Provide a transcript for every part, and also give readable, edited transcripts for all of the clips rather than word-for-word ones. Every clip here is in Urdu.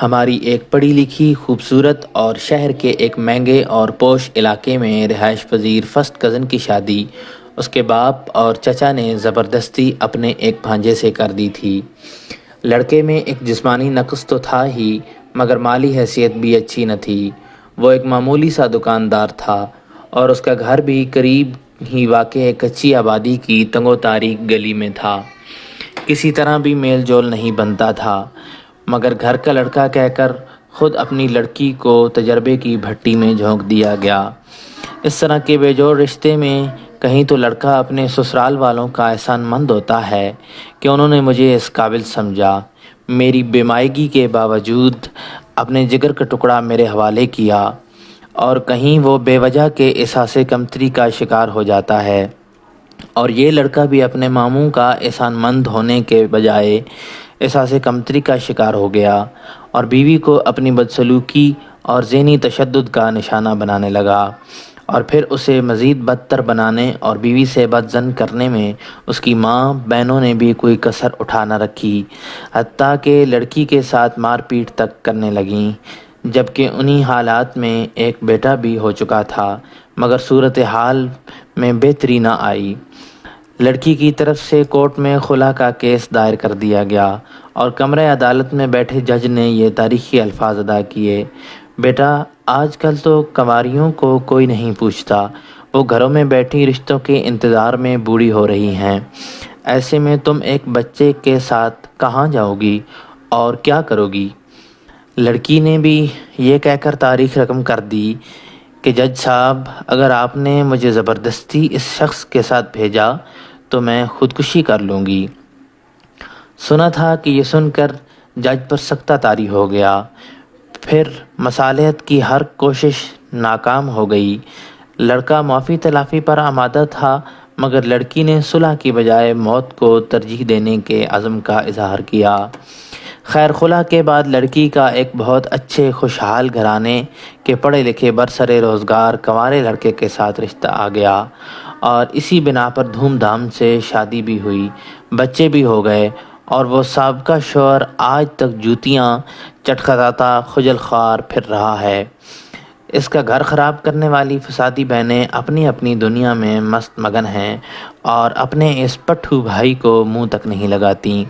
ہماری ایک پڑھی لکھی خوبصورت اور شہر کے ایک مہنگے اور پوش علاقے میں رہائش پذیر فرسٹ کزن کی شادی اس کے باپ اور چچا نے زبردستی اپنے ایک بھانجے سے کر دی تھی۔ لڑکے میں ایک جسمانی نقص تو تھا ہی مگر مالی حیثیت بھی اچھی نہ تھی۔ وہ ایک معمولی سا دکاندار تھا اور اس کا گھر بھی قریب ہی واقع ایک کچی آبادی کی تنگ و تاریک گلی میں تھا۔ کسی طرح بھی میل جول نہیں بنتا تھا مگر گھر کا لڑکا کہہ کر خود اپنی لڑکی کو تجربے کی بھٹی میں جھونک دیا گیا۔ اس طرح کے بے جوڑ رشتے میں کہیں تو لڑکا اپنے سسرال والوں کا احسان مند ہوتا ہے کہ انہوں نے مجھے اس قابل سمجھا، میری بے مائگی کے باوجود اپنے جگر کا ٹکڑا میرے حوالے کیا، اور کہیں وہ بے وجہ کے احساس کمتری کا شکار ہو جاتا ہے، اور یہ لڑکا بھی اپنے ماموں کا احسان مند ہونے کے بجائے احساس کمتری کا شکار ہو گیا اور بیوی کو اپنی بدسلوکی اور ذہنی تشدد کا نشانہ بنانے لگا، اور پھر اسے مزید بدتر بنانے اور بیوی سے بدظن کرنے میں اس کی ماں بہنوں نے بھی کوئی کسر اٹھا نہ رکھی، حتیٰ کہ لڑکی کے ساتھ مار پیٹ تک کرنے لگیں، جبکہ انہی حالات میں ایک بیٹا بھی ہو چکا تھا مگر صورتحال میں بہتری نہ آئی۔ لڑکی کی طرف سے کورٹ میں خلا کا کیس دائر کر دیا گیا اور کمرہ عدالت میں بیٹھے جج نے یہ تاریخی الفاظ ادا کیے: بیٹا، آج کل تو کنواریوں کو کوئی نہیں پوچھتا، وہ گھروں میں بیٹھی رشتوں کے انتظار میں بوڑھی ہو رہی ہیں، ایسے میں تم ایک بچے کے ساتھ کہاں جاؤ گی اور کیا کرو گی؟ لڑکی نے بھی یہ کہہ کر تاریخ رقم کر دی کہ جج صاحب، اگر آپ نے مجھے زبردستی اس شخص کے ساتھ بھیجا تو میں خودکشی کر لوں گی۔ سنا تھا کہ یہ سن کر جج پر سختہ طاری ہو گیا، پھر مصالحت کی ہر کوشش ناکام ہو گئی۔ لڑکا معافی تلافی پر آمادہ تھا مگر لڑکی نے صلح کی بجائے موت کو ترجیح دینے کے عزم کا اظہار کیا۔ خیر، خلا کے بعد لڑکی کا ایک بہت اچھے خوشحال گھرانے کے پڑھے لکھے برسر روزگار کنوارے لڑکے کے ساتھ رشتہ آ گیا اور اسی بنا پر دھوم دھام سے شادی بھی ہوئی، بچے بھی ہو گئے، اور وہ سابقہ شوہر آج تک جوتیاں چٹکھاتا خجل خوار پھر رہا ہے۔ اس کا گھر خراب کرنے والی فسادی بہنیں اپنی اپنی دنیا میں مست مگن ہیں اور اپنے اس پٹھو بھائی کو منہ تک نہیں لگاتیں۔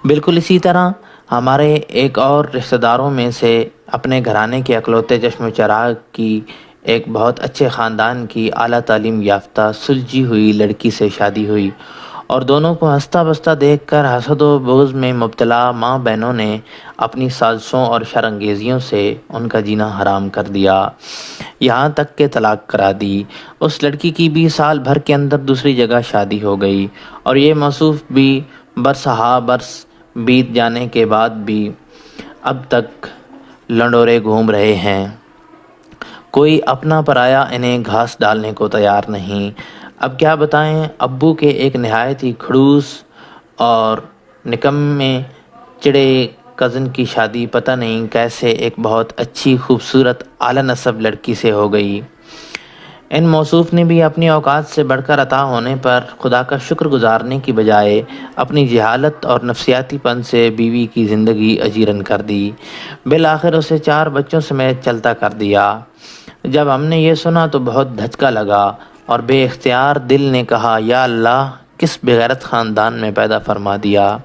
بالکل اسی طرح ہمارے ایک اور رشتہ داروں میں سے اپنے گھرانے کے اکلوتے چشم و چراغ کی ایک بہت اچھے خاندان کی اعلیٰ تعلیم یافتہ سلجھی ہوئی لڑکی سے شادی ہوئی، اور دونوں کو ہنستا بستا دیکھ کر حسد و بغض میں مبتلا ماں بہنوں نے اپنی سازشوں اور شرانگیزیوں سے ان کا جینا حرام کر دیا، یہاں تک کہ طلاق کرا دی۔ اس لڑکی کی بھی سال بھر کے اندر دوسری جگہ شادی ہو گئی، اور یہ موصوف بھی برس ہا برس بیت جانے کے بعد بھی اب تک لنڈورے گھوم رہے ہیں۔ کوئی اپنا پرایا انہیں گھاس ڈالنے کو تیار نہیں۔ اب کیا بتائیں، ابو کے ایک نہایت ہی خڑوس اور نکمے چڑے کزن کی شادی پتہ نہیں کیسے ایک بہت اچھی خوبصورت اعلیٰ نسب لڑکی سے ہو گئی۔ ان موصوف نے بھی اپنی اوقات سے بڑھ کر عطا ہونے پر خدا کا شکر گزارنے کی بجائے اپنی جہالت اور نفسیاتی پن سے بیوی کی زندگی اجیرن کر دی، بالآخر اسے 4 بچوں سمیت چلتا کر دیا۔ جب ہم نے یہ سنا تو بہت دھچکا لگا اور بے اختیار دل نے کہا، یا اللہ، کس بغیرت خاندان میں پیدا فرما دیا۔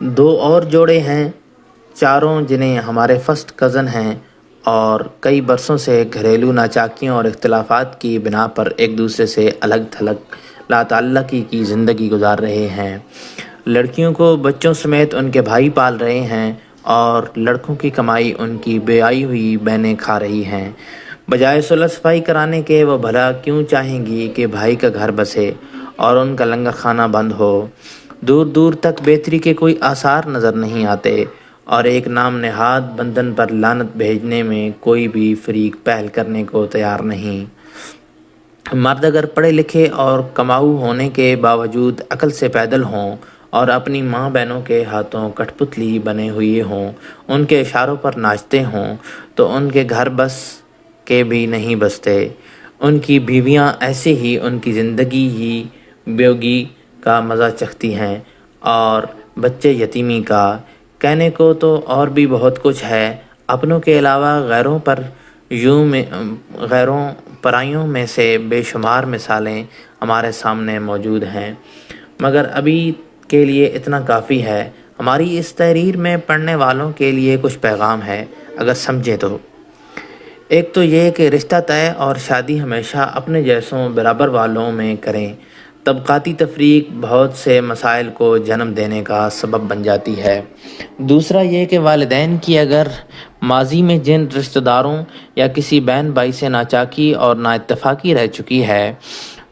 2 اور جوڑے ہیں، چاروں جنہیں ہمارے فرسٹ کزن ہیں اور کئی برسوں سے گھریلو ناچاکیوں اور اختلافات کی بنا پر ایک دوسرے سے الگ تھلگ لا تعلقی کی زندگی گزار رہے ہیں۔ لڑکیوں کو بچوں سمیت ان کے بھائی پال رہے ہیں اور لڑکوں کی کمائی ان کی بیائی ہوئی بہنیں کھا رہی ہیں۔ بجائے صلح صفائی کرانے کے وہ بھلا کیوں چاہیں گی کہ بھائی کا گھر بسے اور ان کا لنگر خانہ بند ہو؟ دور دور تک بہتری کے کوئی آثار نظر نہیں آتے اور ایک نام نہاد بندھن پر لعنت بھیجنے میں کوئی بھی فریق پہل کرنے کو تیار نہیں۔ مرد اگر پڑھے لکھے اور کماؤ ہونے کے باوجود عقل سے پیدل ہوں اور اپنی ماں بہنوں کے ہاتھوں کٹھ پتلی بنے ہوئے ہوں، ان کے اشاروں پر ناچتے ہوں، تو ان کے گھر بس کے بھی نہیں بستے۔ ان کی بیویاں ایسے ہی ان کی زندگی ہی بیوگی کا مزہ چکھتی ہیں اور بچے یتیمی کا، کہنے کو تو اور بھی بہت کچھ ہے، اپنوں کے علاوہ غیروں پرائیوں میں سے بے شمار مثالیں ہمارے سامنے موجود ہیں، مگر ابھی کے لیے اتنا کافی ہے۔ ہماری اس تحریر میں پڑھنے والوں کے لیے کچھ پیغام ہے، اگر سمجھیں تو۔ ایک تو یہ کہ رشتہ طے اور شادی ہمیشہ اپنے جیسوں برابر والوں میں کریں۔ طبقاتی تفریق بہت سے مسائل کو جنم دینے کا سبب بن جاتی ہے۔ دوسرا یہ کہ والدین کی اگر ماضی میں جن رشتہ داروں یا کسی بہن بھائی سے ناچاکی اور نا اتفاقی رہ چکی ہے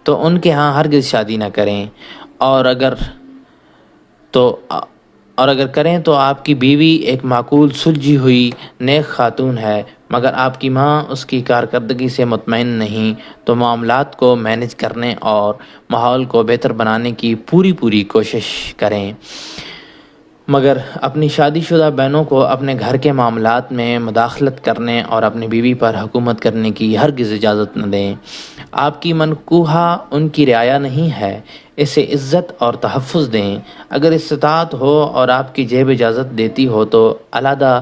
تو ان کے ہاں ہرگز شادی نہ کریں، اور اگر تو اور اگر کریں تو آپ کی بیوی ایک معقول سلجھی ہوئی نیک خاتون ہے، مگر آپ کی ماں اس کی کارکردگی سے مطمئن نہیں، تو معاملات کو مینج کرنے اور ماحول کو بہتر بنانے کی پوری کوشش کریں، مگر اپنی شادی شدہ بہنوں کو اپنے گھر کے معاملات میں مداخلت کرنے اور اپنی بیوی پر حکومت کرنے کی ہرگز اجازت نہ دیں۔ آپ کی منکوحہ ان کی رعایا نہیں ہے، اسے عزت اور تحفظ دیں۔ اگر استطاعت ہو اور آپ کی جیب اجازت دیتی ہو تو علیحدہ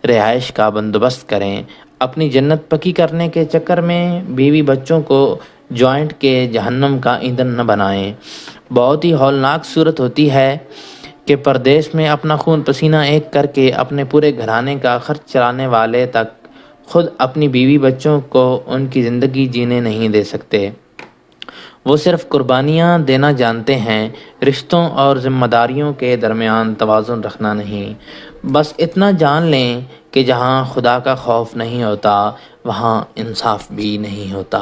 رہائش کا بندوبست کریں۔ اپنی جنت پکی کرنے کے چکر میں بیوی بچوں کو جوائنٹ کے جہنم کا ایندھن نہ بنائیں۔ بہت ہی ہولناک صورت ہوتی ہے کہ پردیس میں اپنا خون پسینہ ایک کر کے اپنے پورے گھرانے کا خرچ چلانے والے تک خود اپنی بیوی بچوں کو ان کی زندگی جینے نہیں دے سکتے۔ وہ صرف قربانیاں دینا جانتے ہیں، رشتوں اور ذمہ داریوں کے درمیان توازن رکھنا نہیں۔ بس اتنا جان لیں کہ جہاں خدا کا خوف نہیں ہوتا وہاں انصاف بھی نہیں ہوتا۔